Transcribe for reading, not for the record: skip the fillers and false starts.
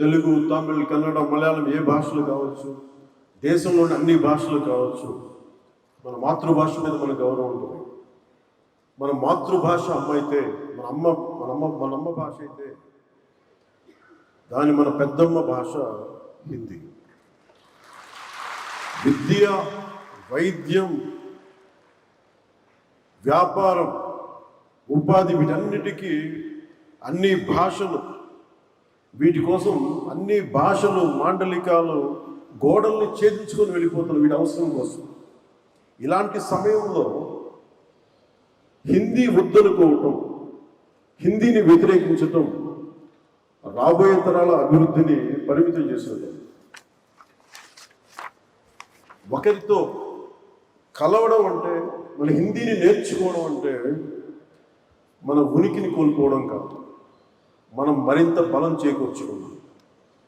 తెలుగు, తమిళ్, కన్నడ, మలయాళం ఏ భాషలు కావచ్చు, దేశంలోని అన్ని భాషలు కావచ్చు, మన మాతృభాష మీద మన గౌరవం ఉంటుంది. మన మాతృభాష అమ్మ అయితే, మన అమ్మ భాష అయితే మన పెద్దమ్మ భాష హిందీ. విద్య, వైద్యం, వ్యాపారం, ఉపాధి, వీటన్నిటికీ అన్ని భాషలు, వీటి కోసం అన్ని భాషలు, మాండలికాలు గోడల్ని ఛేదించుకొని వెళ్ళిపోతున్నారు వీటి అవసరం కోసం. ఇలాంటి సమయంలో హిందీ వద్దనుకోవటం, హిందీని వ్యతిరేకించటం రాబోయే తరాల అభివృద్ధిని పరిమితం చేసేది. ఒకరితో కలవడం అంటే, మన హిందీని నేర్చుకోవడం అంటే మన ఉనికిని కోల్పోవడం కాదు, మనం మరింత బలం చేకూర్చుకున్నాం.